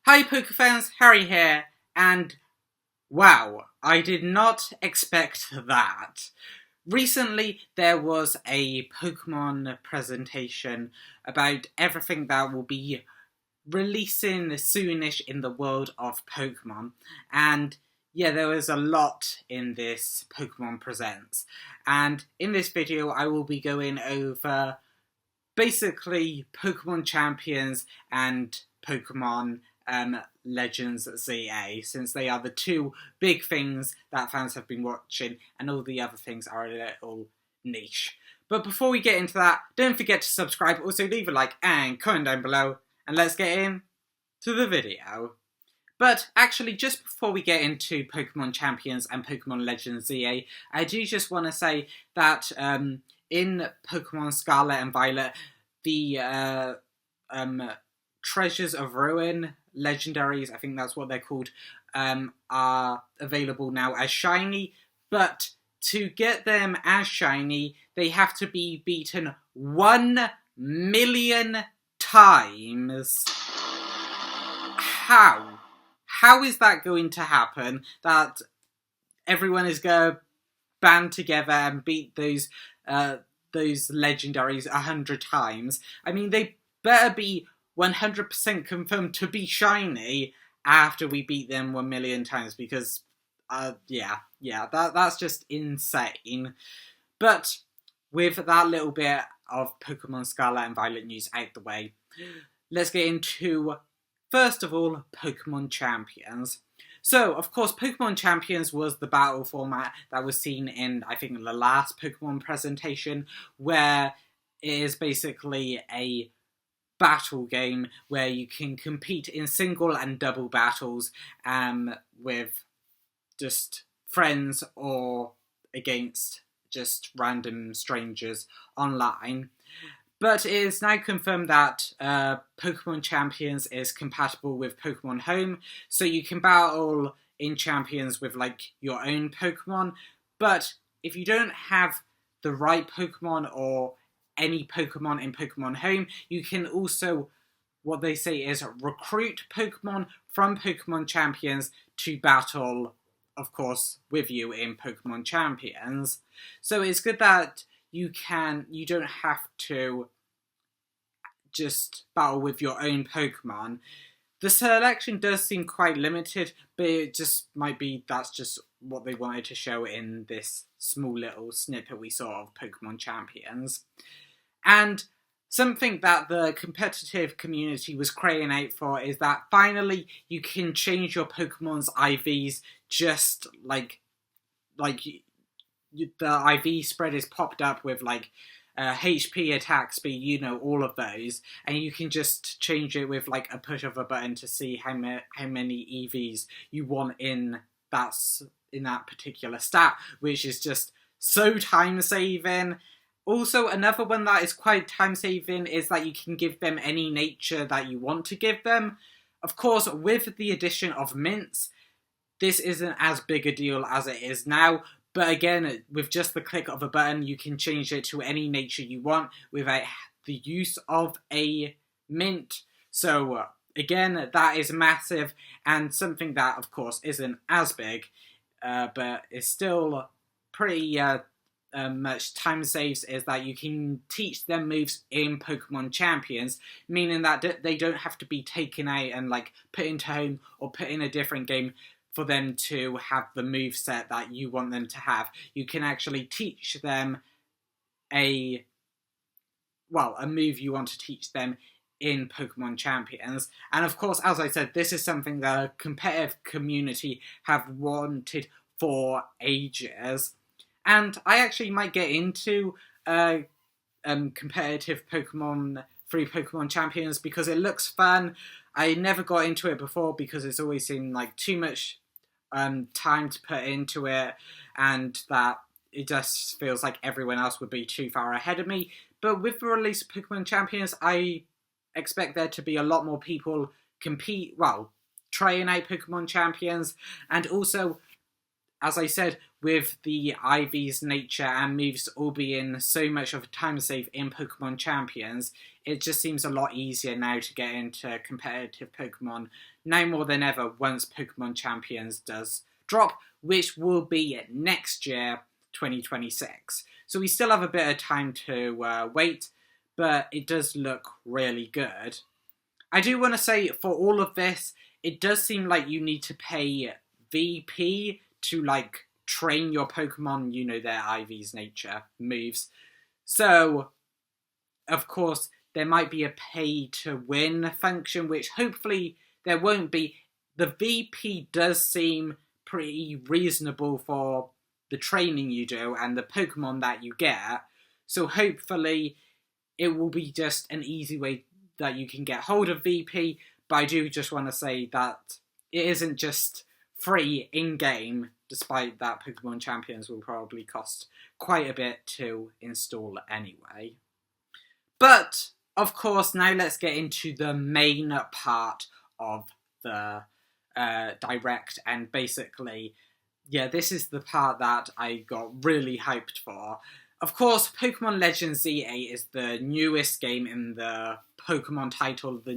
Hi Poke fans, Harry here, and wow, I did not expect that. Recently, there was a Pokemon presentation about everything that will be releasing soonish in the world of Pokemon, and yeah, there was a lot in this Pokemon Presents. And in this video, I will be going over basically Pokemon Champions and Pokemon Legends ZA, since they are the two big things that fans have been watching, and all the other things are a little niche. But before we get into that, don't forget to subscribe, also leave a like and comment down below, and let's get into the video. But actually, just before we get into Pokemon Champions and Pokemon Legends ZA, I do just want to say that in Pokemon Scarlet and Violet, the Treasures of Ruin legendaries, I think that's what they're called, are available now as shiny, but to get them as shiny, they have to be beaten 1 million times. How? How is that going to happen? That everyone is going to band together and beat those legendaries 100 times? I mean, they better be 100% confirmed to be shiny after we beat them 1 million times, because that's just insane. But with that little bit of Pokemon Scarlet and Violet news out the way, let's get into, first of all, Pokemon Champions. So, of course, Pokemon Champions was the battle format that was seen in, I think, the last Pokemon presentation, where it is basically a battle game where you can compete in single and double battles with just friends or against just random strangers online. But it is now confirmed that Pokemon Champions is compatible with Pokemon Home, so you can battle in Champions with, like, your own Pokemon. But if you don't have the right Pokemon or any Pokemon in Pokemon Home, you can also, what they say is, recruit Pokemon from Pokemon Champions to battle, of course, with you in Pokemon Champions. So it's good that you don't have to just battle with your own Pokemon. The selection does seem quite limited, but it just might be that's just what they wanted to show in this small little snippet we saw of Pokemon Champions. And something that the competitive community was crying out for is that finally you can change your Pokemon's IVs, just like the IV spread is popped up with, like, HP, attack speed, all of those, and you can just change it with, like, a push of a button to see how many EVs you want in that particular stat, which is just so time saving. Also, another one that is quite time saving is that you can give them any nature that you want to give them. Of course, with the addition of mints, this isn't as big a deal as it is now. But again, with just the click of a button, you can change it to any nature you want without the use of a mint. So again, that is massive, and something that, of course, isn't as big, but is still pretty much time saves, is that you can teach them moves in Pokemon Champions, meaning that they don't have to be taken out and, like, put into Home or put in a different game for them to have the moveset that you want them to have. You can actually teach them a move you want to teach them in Pokemon Champions. And of course, as I said, this is something the competitive community have wanted for ages. And I actually might get into competitive Pokemon through Pokemon Champions because it looks fun. I never got into it before because it's always seemed like too much time to put into it, and that it just feels like everyone else would be too far ahead of me. But with the release of Pokemon Champions, I expect there to be a lot more people trying out Pokemon Champions, and also as I said, with the Ivy's nature and moves all being so much of a time save in Pokemon Champions, it just seems a lot easier now to get into competitive Pokemon, now more than ever, once Pokemon Champions does drop, which will be next year, 2026. So we still have a bit of time to wait, but it does look really good. I do want to say, for all of this, it does seem like you need to pay VP to, like, train your Pokemon, you know, their Ivy's nature moves. So, of course, there might be a pay-to-win function, which hopefully there won't be. The VP does seem pretty reasonable for the training you do and the Pokemon that you get. So hopefully it will be just an easy way that you can get hold of VP. But I do just want to say that it isn't just free in-game, despite that Pokemon Champions will probably cost quite a bit to install anyway. But, of course, now let's get into the main part of the Direct, and basically, yeah, this is the part that I got really hyped for. Of course, Pokemon Legends ZA is the newest game in the Pokemon title, the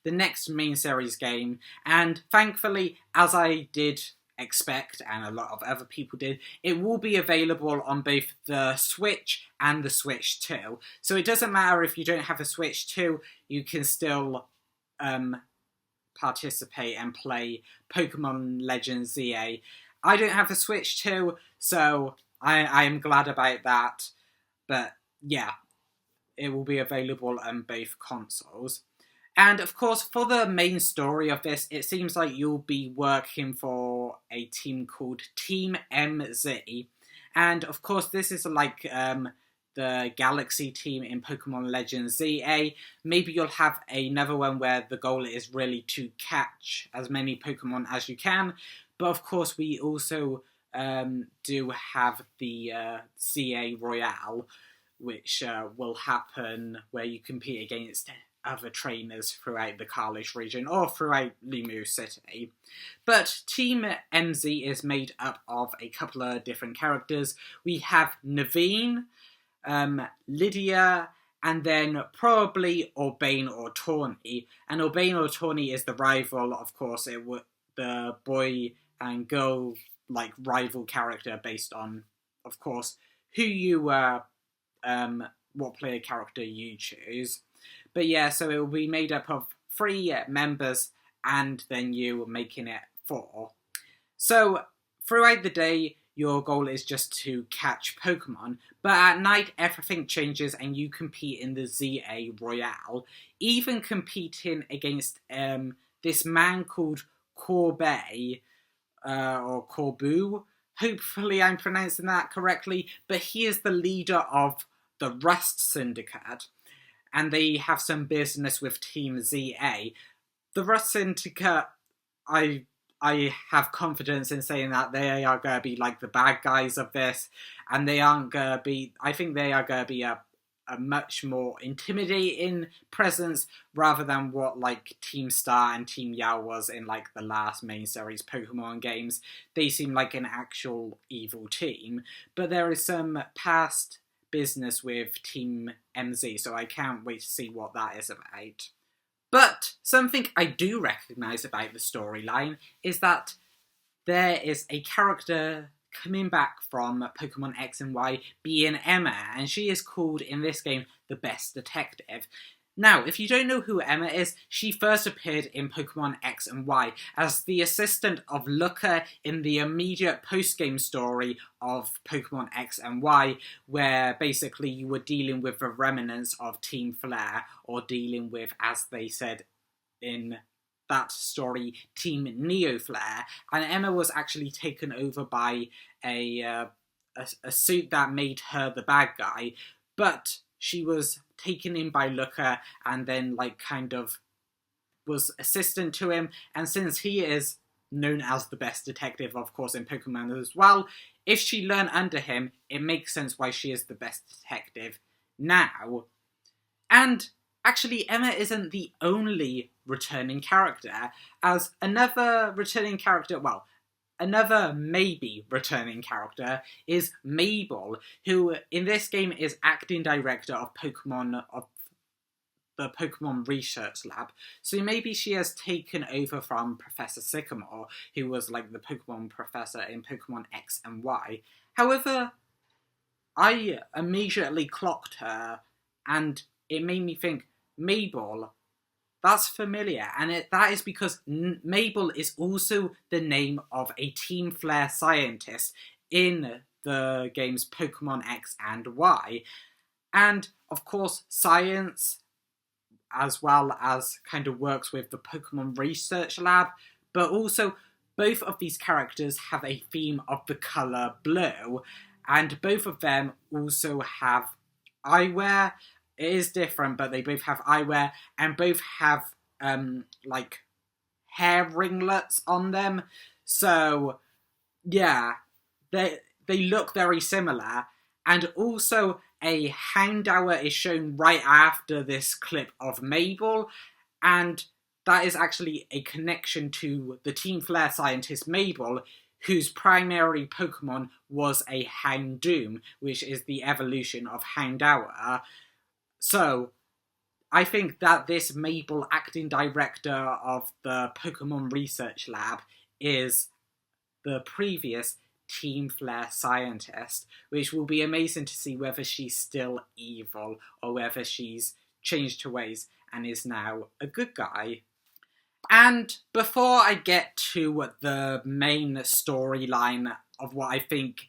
next main series game, and thankfully, as I did expect, and a lot of other people did, it will be available on both the Switch and the Switch 2. So it doesn't matter if you don't have a Switch 2, you can still participate and play Pokemon Legends ZA. I don't have a Switch 2, so I am glad about that, but yeah, it will be available on both consoles. And of course, for the main story of this, it seems like you'll be working for a team called Team MZ. And of course, this is like the Galaxy team in Pokemon Legends ZA. Maybe you'll have another one where the goal is really to catch as many Pokemon as you can. But of course, we also do have the CA Royale, which will happen where you compete against other trainers throughout the Carlish region or throughout Limu City. But Team MZ is made up of a couple of different characters. We have Naveen, Lydia, and then probably Urbane or Tawny. And Urbane or Tawny is the rival, of course, the boy and girl like rival character based on, of course, who you what player character you choose. But yeah, so it will be made up of 3 members and then you making it 4. So throughout the day, your goal is just to catch Pokemon, but at night everything changes and you compete in the ZA Royale, even competing against this man called Corbet, or Corbu. Hopefully I'm pronouncing that correctly, but he is the leader of the Rust Syndicate, and they have some business with Team ZA. The Rust Syndicate, I have confidence in saying that they are going to be like the bad guys of this, and they aren't going to be, I think they are going to be a much more intimidating presence rather than what like Team Star and Team Yao was in like the last main series Pokemon games. They seem like an actual evil team, but there is some past business with Team MZ, so I can't wait to see what that is about. But something I do recognise about the storyline is that there is a character coming back from Pokemon X and Y being Emma, and she is called in this game the Best Detective. Now, if you don't know who Emma is, she first appeared in Pokemon X and Y as the assistant of Looker in the immediate post-game story of Pokemon X and Y, where basically you were dealing with the remnants of Team Flare, or dealing with, as they said in that story, Team Neo Flare, and Emma was actually taken over by a suit that made her the bad guy, but she was taken in by Looker and then like kind of was assistant to him, and since he is known as the best detective, of course, in Pokemon as well, if she learned under him, it makes sense why she is the best detective now. And actually, Emma isn't the only returning character, as another returning character, well, another maybe returning character is Mabel, who in this game is acting director of the Pokemon Research Lab. So maybe she has taken over from Professor Sycamore, who was like the Pokemon professor in Pokemon X and Y. However, I immediately clocked her, and it made me think, Mabel, that's familiar, and that is because Mabel is also the name of a Team Flare scientist in the games Pokemon X and Y. And, of course, science, as well as kind of works with the Pokemon Research Lab, but also both of these characters have a theme of the colour blue, and both of them also have eyewear. It is different, but they both have eyewear, and both have, like, hair ringlets on them. So, yeah, they look very similar. And also, a Houndour is shown right after this clip of Mabel, and that is actually a connection to the Team Flare scientist Mabel, whose primary Pokemon was a Houndoom, which is the evolution of Houndour. So, I think that this Mabel, acting director of the Pokemon Research Lab, is the previous Team Flare scientist, which will be amazing to see whether she's still evil or whether she's changed her ways and is now a good guy. And before I get to the main storyline of what I think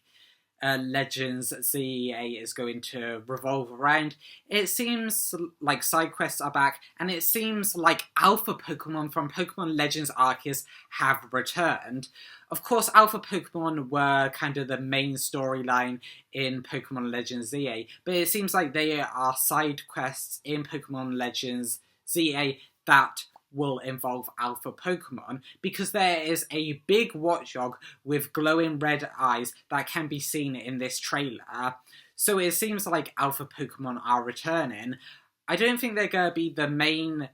Legends ZEA is going to revolve around, it seems like side quests are back, and it seems like Alpha Pokemon from Pokemon Legends Arceus have returned. Of course, Alpha Pokemon were kind of the main storyline in Pokemon Legends ZEA, but it seems like they are side quests in Pokemon Legends ZEA that will involve Alpha Pokemon, because there is a big Watchog with glowing red eyes that can be seen in this trailer. So it seems like Alpha Pokemon are returning. I don't think they're going to be the main,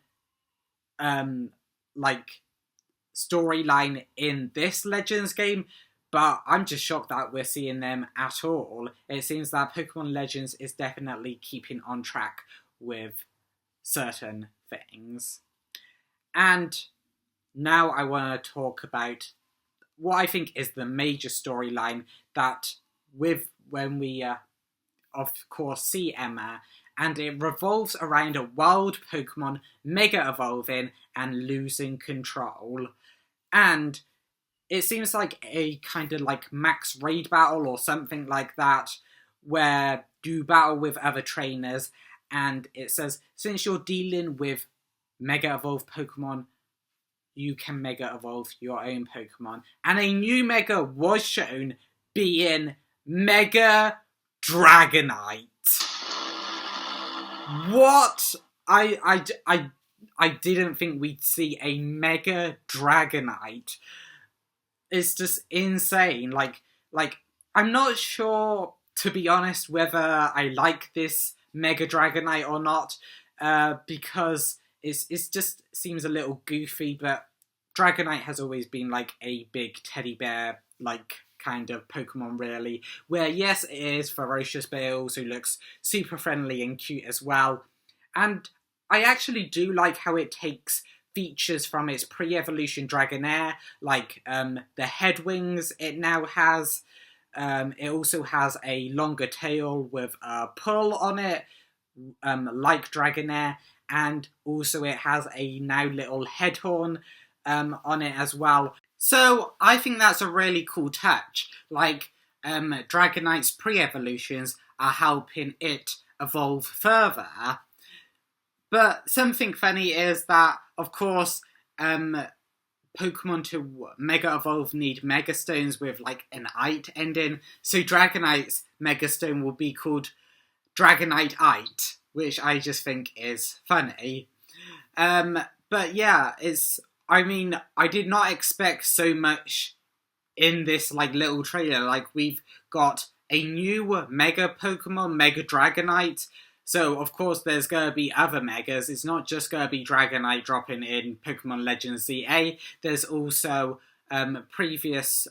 storyline in this Legends game, but I'm just shocked that we're seeing them at all. It seems that Pokemon Legends is definitely keeping on track with certain things. And now I want to talk about what I think is the major storyline that when we, of course, see Emma, and it revolves around a wild Pokemon mega evolving and losing control. And it seems like a kind of like max raid battle or something like that, where you battle with other trainers, and it says, since you're dealing with Mega Evolved Pokemon, you can Mega Evolve your own Pokemon. And a new Mega was shown, being Mega Dragonite. What? I didn't think we'd see a Mega Dragonite. It's just insane. Like, I'm not sure, to be honest, whether I like this Mega Dragonite or not, because it just seems a little goofy, but Dragonite has always been like a big teddy bear, like, kind of Pokemon, really, where yes, it is ferocious, but it also looks super friendly and cute as well. And I actually do like how it takes features from its pre-evolution Dragonair, like the head wings it now has. It also has a longer tail with a pull on it, like Dragonair, and also it has a now little head horn on it as well. So I think that's a really cool touch. Like, Dragonite's pre-evolutions are helping it evolve further. But something funny is that, of course, Pokemon to Mega Evolve need Mega Stones with, like, an "ite" ending. So Dragonite's Mega Stone will be called Dragonite-ite, which I just think is funny. But yeah, I did not expect so much in this, like, little trailer. Like, we've got a new Mega Pokemon, Mega Dragonite. So, of course, there's going to be other Megas. It's not just going to be Dragonite dropping in Pokemon Legends ZA. There's also previous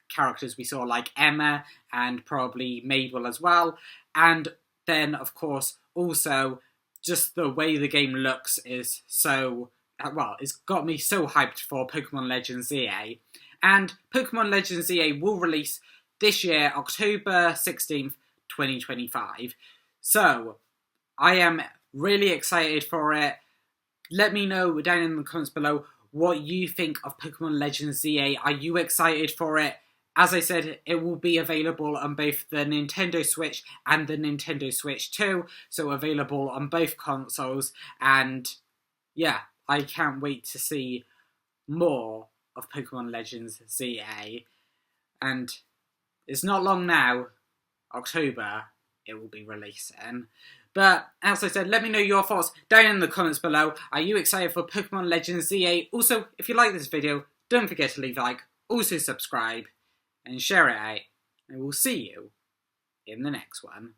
characters we saw, like Emma and probably Mabel as well. And then, of course, also just the way the game looks is so, well, it's got me so hyped for Pokemon Legends ZA. And Pokemon Legends ZA will release this year, October 16th, 2025. So, I am really excited for it. Let me know down in the comments below what you think of Pokemon Legends ZA. Are you excited for it? As I said, it will be available on both the Nintendo Switch and the Nintendo Switch 2, so available on both consoles. And yeah, I can't wait to see more of Pokemon Legends ZA. And it's not long now, October, it will be releasing. But, as I said, let me know your thoughts down in the comments below. Are you excited for Pokemon Legends ZA? Also, if you like this video, don't forget to leave a like, also subscribe, and share it out. And we'll see you in the next one.